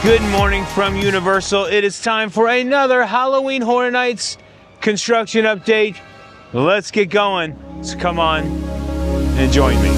Good morning from Universal. It is time for another Halloween Horror Nights construction update. Let's get going. So come on and join me.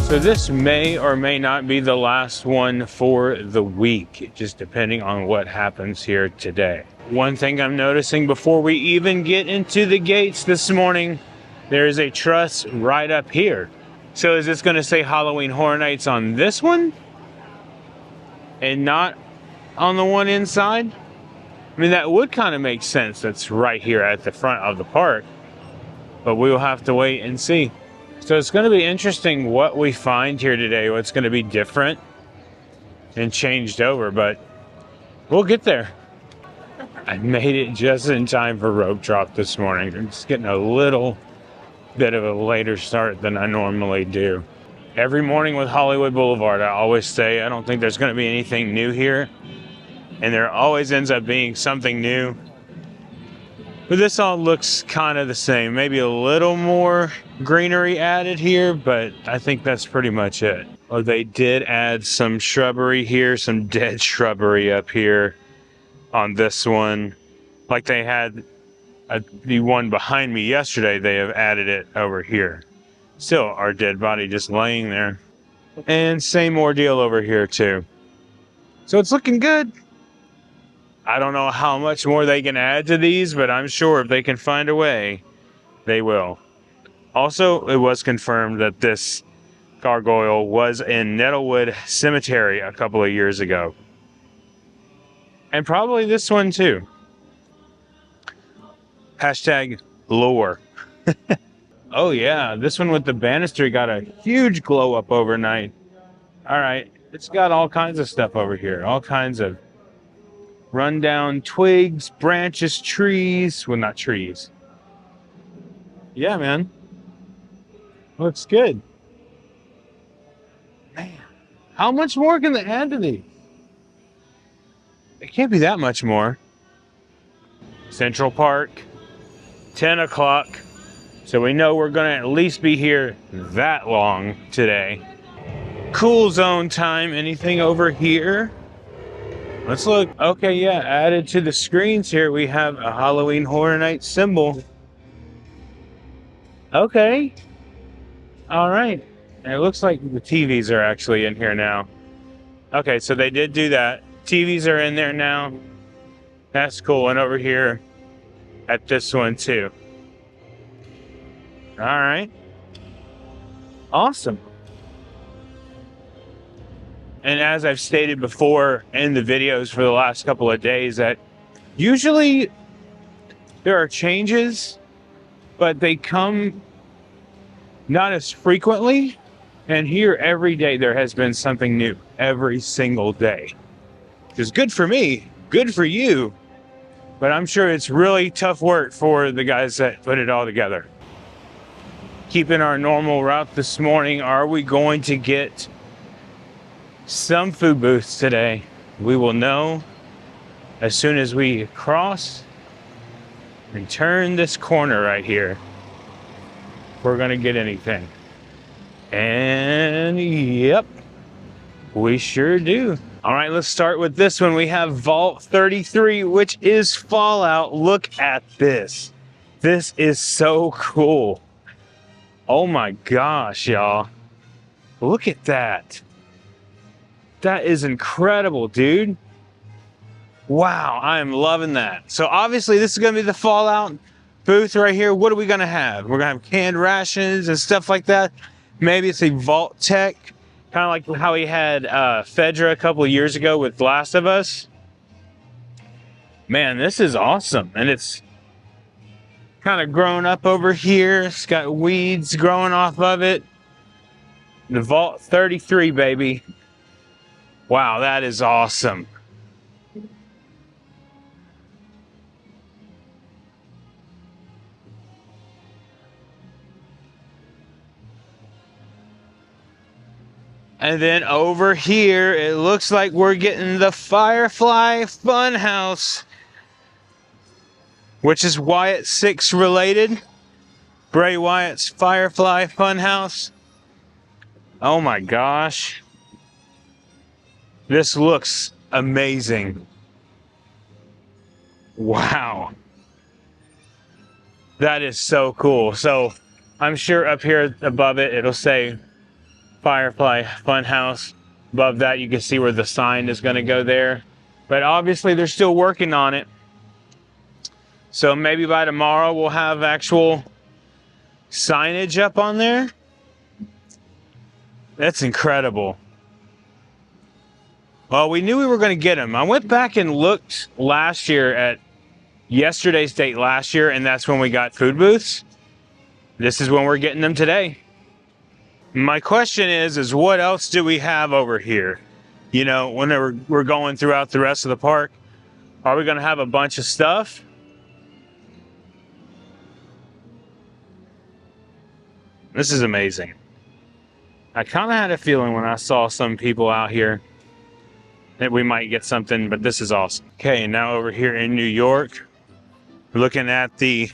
So this may or may not be the last one for the week, just depending on what happens here today. One thing I'm noticing before we even get into the gates this morning, there is a truss right up here. So is this going to say Halloween Horror Nights on this one and not on the one inside? I mean, that would kind of make sense. That's right here at the front of the park, but we will have to wait and see. So it's going to be interesting what we find here today, what's going to be different and changed over, but we'll get there. I made it just in time for rope drop this morning. I'm just getting a little bit of a later start than I normally do. Every morning with Hollywood Boulevard, I always say I don't think there's going to be anything new here, and there always ends up being something new. But this all looks kind of the same, maybe a little more greenery added here, but I think that's pretty much it. Oh, they did add some shrubbery here, some dead shrubbery up here on this one, like they had the one behind me yesterday. They have added it over here. Still our dead body just laying there. And same ordeal over here too. So it's looking good. I don't know how much more they can add to these, but I'm sure if they can find a way, they will. Also, it was confirmed that this gargoyle was in Nettlewood Cemetery a couple of years ago. And probably this one too. Hashtag lore. Oh yeah, this one with the banister got a huge glow up overnight. All right, it's got all kinds of stuff over here. All kinds of rundown twigs, branches, trees. Well, not trees. Yeah, man. Looks good. Man, how much more can they add to these? It can't be that much more. Central Park. 10 o'clock, so we know we're going to at least be here that long today. Cool zone time. Anything over here? Let's look. Okay, yeah, added to the screens here we have a Halloween Horror Nights symbol. Okay. All right. And it looks like the TVs are actually in here now. Okay, so they did do that. TVs are in there now. That's cool. And over here at this one too. All right. Awesome. And as I've stated before in the videos for the last couple of days, that usually there are changes, but they come not as frequently. And here every day there has been something new every single day. Which is good for me, good for you. But I'm sure it's really tough work for the guys that put it all together. Keeping our normal route this morning, are we going to get some food booths today? We will know as soon as we cross and turn this corner right here. If we're going to get anything. And yep, we sure do. All right, let's start with this one. We have Vault 33, which is Fallout. Look at this. This is so cool. Oh my gosh, y'all. Look at that. That is incredible, dude. Wow, I am loving that. So obviously this is going to be the Fallout booth right here. What are we going to have? We're going to have canned rations and stuff like that. Maybe it's a Vault Tech. Kind of like how he had Fedra a couple of years ago with Last of Us. Man, this is awesome. And it's kind of grown up over here. It's got weeds growing off of it. The Vault 33, baby. Wow, that is awesome. And then over here, it looks like we're getting the Firefly Funhouse, which is Wyatt Six related. Bray Wyatt's Firefly Funhouse. Oh my gosh. This looks amazing. Wow. That is so cool. So I'm sure up here above it, it'll say Firefly Funhouse. Above that, you can see where the sign is going to go there. But obviously, they're still working on it. So maybe by tomorrow, we'll have actual signage up on there. That's incredible. Well, we knew we were going to get them. I went back and looked last year at yesterday's date last year, and that's when we got food booths. This is when we're getting them today. My question is what else do we have over here? You know, whenever we're going throughout the rest of the park, are we going to have a bunch of stuff? This is amazing. I kind of had a feeling when I saw some people out here that we might get something, but this is awesome. Okay, now over here in New York, looking at the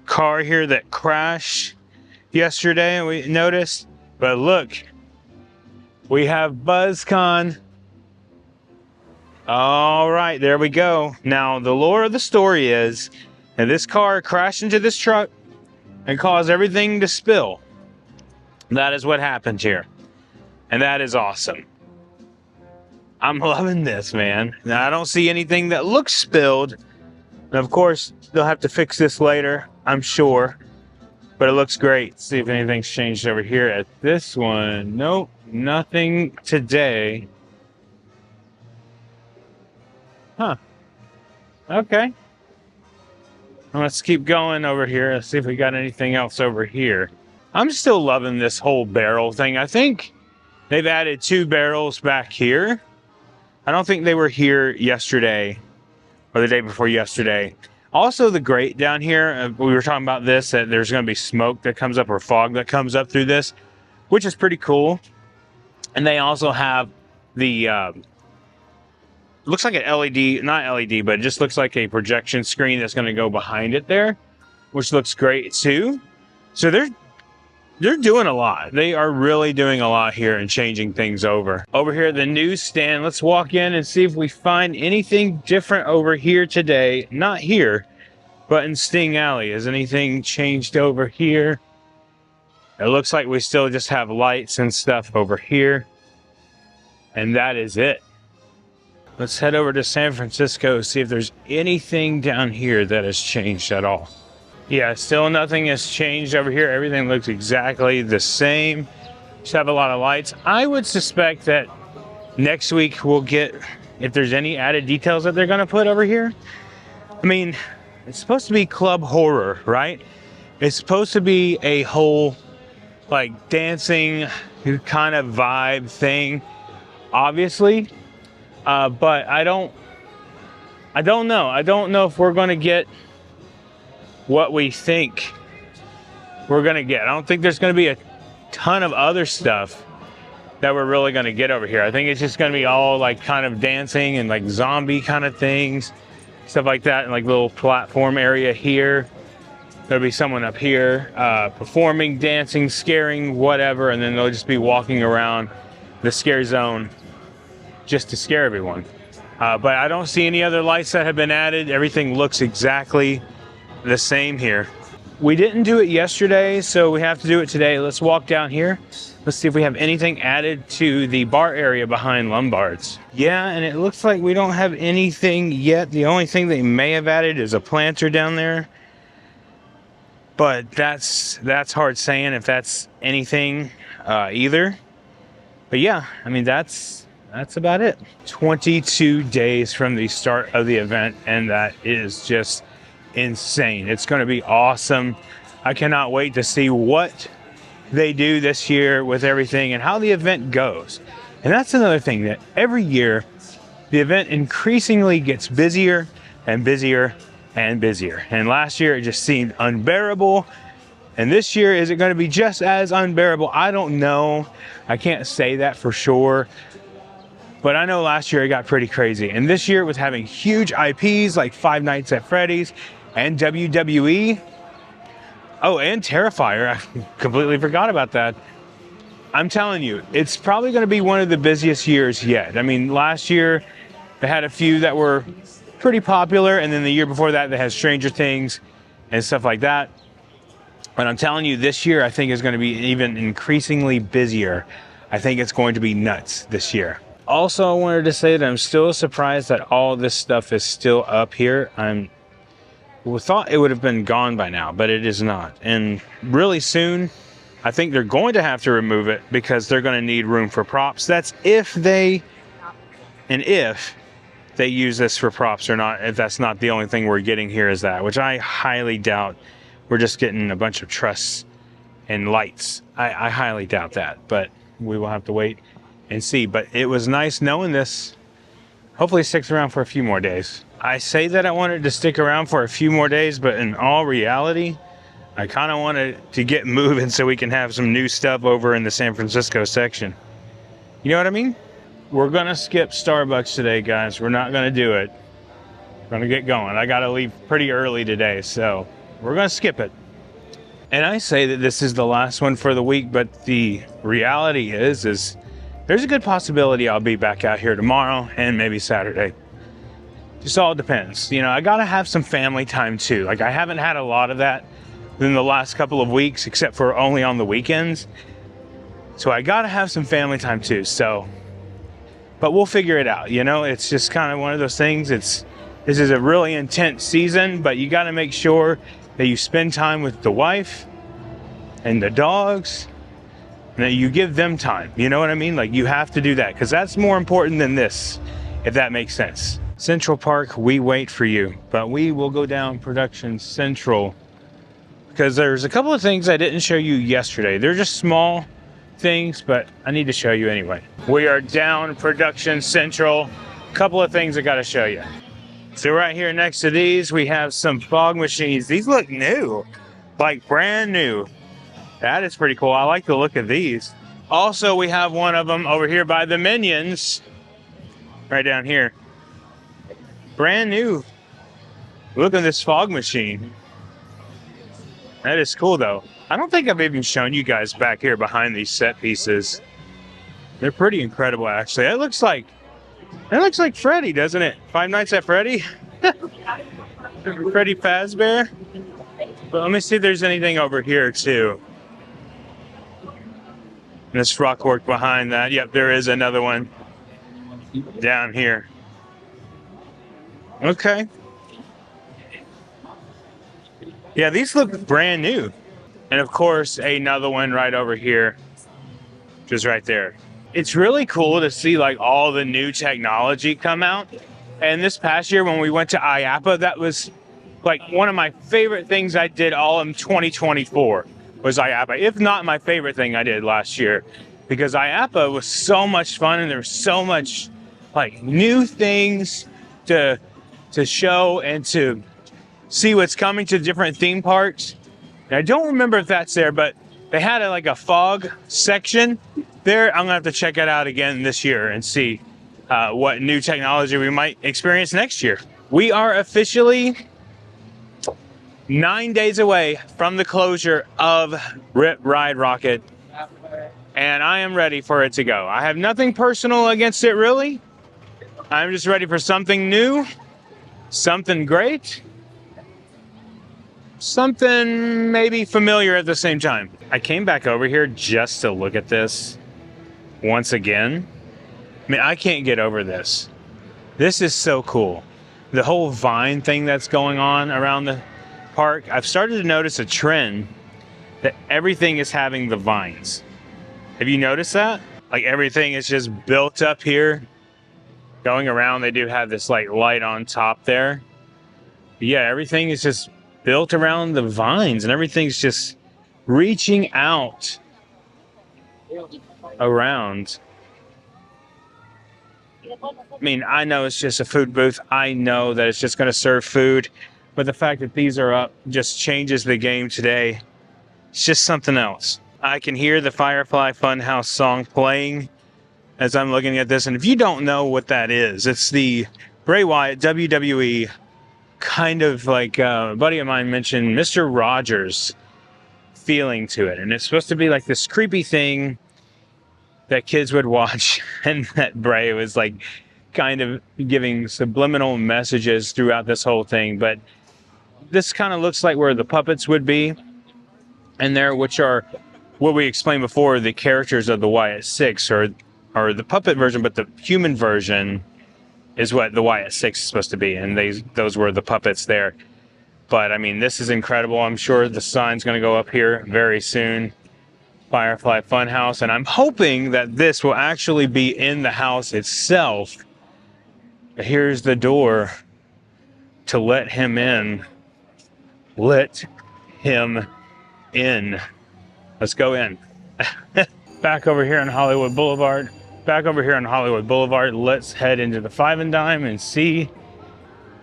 car here that crashed yesterday, we noticed. But look, we have BuzzCon. All right, there we go. Now, the lore of the story is that this car crashed into this truck and caused everything to spill. That is what happened here. And that is awesome. I'm loving this, man. Now, I don't see anything that looks spilled. And of course, they'll have to fix this later, I'm sure. But it looks great. Let's see if anything's changed over here at this one. Nope, nothing today. Huh. Okay. Well, let's keep going over here. Let's see if we got anything else over here. I'm still loving this whole barrel thing. I think they've added 2 barrels back here. I don't think they were here yesterday or the day before yesterday. Also, the grate down here, we were talking about this, that there's going to be smoke that comes up or fog that comes up through this, which is pretty cool. And they also have the, looks like an LED, not LED, but it just looks like a projection screen that's going to go behind it there, which looks great too. So they're doing a lot. They are really doing a lot here and changing things over. Over here at the newsstand, let's walk in and see if we find anything different over here today. Not here, but in Sting Alley. Has anything changed over here? It looks like we still just have lights and stuff over here. And that is it. Let's head over to San Francisco, see if there's anything down here that has changed at all. Yeah, still nothing has changed over here. Everything looks exactly the same. Just have a lot of lights. I would suspect that next week we'll get, if there's any added details that they're going to put over here. I mean, it's supposed to be club horror, right? It's supposed to be a whole, like, dancing kind of vibe thing, obviously. But I don't know. I don't know if we're going to get what we think we're going to get. I don't think there's going to be a ton of other stuff that we're really going to get over here. I think it's just going to be all like kind of dancing and like zombie kind of things, stuff like that, and like little platform area here. There'll be someone up here performing, dancing, scaring, whatever, and then they'll just be walking around the scare zone just to scare everyone. But I don't see any other lights that have been added. Everything looks exactly the same here. We didn't do it yesterday, so we have to do it today. Let's walk down here. Let's see if we have anything added to the bar area behind Lombard's. Yeah, and it looks like we don't have anything yet. The only thing they may have added is a planter down there. But that's hard saying if that's anything either. But yeah, I mean, that's about it. 22 days from the start of the event, and that is just insane. It's going to be awesome. I cannot wait to see what they do this year with everything and how the event goes. And that's another thing, that every year the event increasingly gets busier and busier and busier. And last year it just seemed unbearable. And this year, is it going to be just as unbearable? I don't know. I can't say that for sure. But I know last year it got pretty crazy. And this year it was having huge IPs like Five Nights at Freddy's and WWE. Oh, and Terrifier. I completely forgot about that. I'm telling you, it's probably going to be one of the busiest years yet. I mean, last year they had a few that were pretty popular, and then the year before that they had Stranger Things and stuff like that. But I'm telling you, this year I think is going to be even increasingly busier. I think it's going to be nuts this year. Also, I wanted to say that I'm still surprised that all this stuff is still up here. We thought it would have been gone by now, but it is not. And really soon, I think they're going to have to remove it because they're going to need room for props. That's if they use this for props or not. If that's not the only thing we're getting here is that, which I highly doubt. We're just getting a bunch of trusses and lights. I highly doubt that, but we will have to wait and see. But it was nice knowing this. Hopefully it sticks around for a few more days. I say that I wanted to stick around for a few more days, but in all reality, I kind of wanted to get moving so we can have some new stuff over in the San Francisco section. You know what I mean? We're going to skip Starbucks today, guys. We're not going to do it. We're going to get going. I got to leave pretty early today, so we're going to skip it. And I say that this is the last one for the week, but the reality is there's a good possibility I'll be back out here tomorrow and maybe Saturday. Just all depends. You know, I got to have some family time too. Like, I haven't had a lot of that in the last couple of weeks, except for only on the weekends. So I got to have some family time too. So, but we'll figure it out. You know, it's just kind of one of those things. This is a really intense season, but you got to make sure that you spend time with the wife and the dogs, and that you give them time. You know what I mean? Like, you have to do that because that's more important than this, if that makes sense. Central Park, we wait for you, but we will go down Production Central because there's a couple of things I didn't show you yesterday. They're just small things, but I need to show you anyway. We are down Production Central. A couple of things I got to show you. So right here next to these, we have some fog machines. These look new, like brand new. That is pretty cool. I like the look of these. Also, we have one of them over here by the Minions, right down here. Brand new. Look at this fog machine. That is cool, though. I don't think I've even shown you guys back here behind these set pieces. They're pretty incredible, actually. That looks like Freddy, doesn't it? Five Nights at Freddy? Freddy Fazbear? But let me see if there's anything over here, too. This rock work behind that. Yep, there is another one down here. Okay. Yeah, these look brand new. And of course, another one right over here, just right there. It's really cool to see like all the new technology come out. And this past year when we went to IAAPA, that was like one of my favorite things I did all in 2024 was IAAPA. If not my favorite thing I did last year, because IAAPA was so much fun and there was so much like new things to show and to see what's coming to different theme parks. And I don't remember if that's there, but they had like a fog section there. I'm gonna have to check it out again this year and see what new technology we might experience next year. We are officially 9 days away from the closure of Rip Ride Rockit, and I am ready for it to go. I have nothing personal against it, really. I'm just ready for something new, something great, something maybe familiar at the same time. I came back over here just to look at this once again. I mean, I can't get over this. This is so cool. The whole vine thing that's going on around the park, I've started to notice a trend that everything is having the vines. Have you noticed that? Like everything is just built up here. Going around, they do have this like light on top there. But yeah, everything is just built around the vines and everything's just reaching out around. I mean, I know it's just a food booth. I know that it's just going to serve food. But the fact that these are up just changes the game today. It's just something else. I can hear the Firefly Funhouse song playing as I'm looking at this. And if you don't know what that is, it's the Bray Wyatt WWE kind of like a buddy of mine mentioned Mr. Rogers feeling to it. And it's supposed to be like this creepy thing that kids would watch, and that Bray was like kind of giving subliminal messages throughout this whole thing. But this kind of looks like where the puppets would be in there, which are what we explained before, the characters of the Wyatt Six, or the puppet version, but the human version is what the Wyatt Six is supposed to be, and those were the puppets there. But I mean, this is incredible. I'm sure the sign's going to go up here very soon. Firefly Funhouse, and I'm hoping that this will actually be in the house itself. Here's the door to let him in. Let him in. Let's go in. Back over here on Hollywood Boulevard. Let's head into the Five and Dime and see.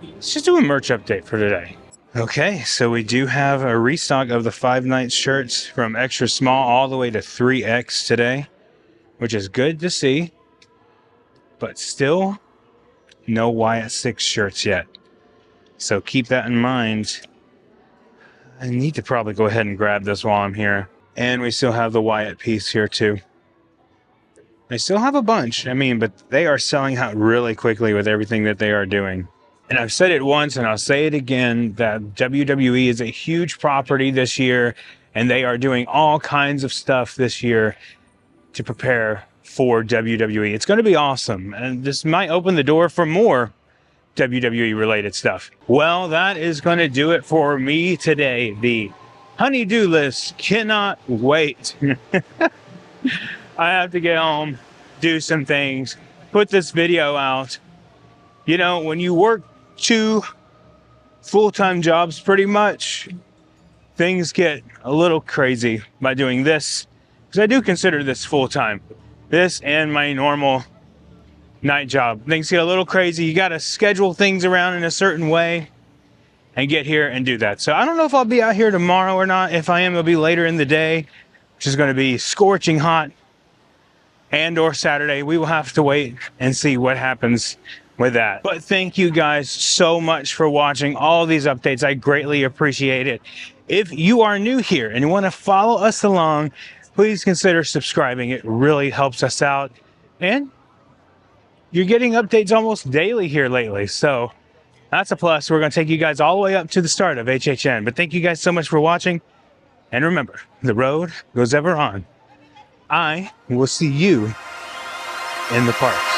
Let's just do a merch update for today. Okay, so we do have a restock of the Five Nights shirts from extra small all the way to 3X today, which is good to see, but still no Wyatt Six shirts yet. So keep that in mind. I need to probably go ahead and grab this while I'm here. And we still have the Wyatt piece here too. They still have a bunch, I mean, but they are selling out really quickly with everything that they are doing. And I've said it once and I'll say it again, that WWE is a huge property this year, and they are doing all kinds of stuff this year to prepare for WWE. It's going to be awesome, and this might open the door for more WWE related stuff. Well, that is going to do it for me today. The honey-do list cannot wait. I have to get home, do some things, put this video out. You know, when you work 2 full-time jobs pretty much, things get a little crazy by doing this, because I do consider this full-time. This and my normal night job. Things get a little crazy. You got to schedule things around in a certain way and get here and do that. So I don't know if I'll be out here tomorrow or not. If I am, it'll be later in the day, which is going to be scorching hot, and or Saturday. We will have to wait and see what happens with that. But thank you guys so much for watching all these updates. I greatly appreciate it. If you are new here and you want to follow us along, please consider subscribing. It really helps us out. And you're getting updates almost daily here lately, so that's a plus. We're going to take you guys all the way up to the start of HHN. But thank you guys so much for watching. And remember, the road goes ever on. I will see you in the park.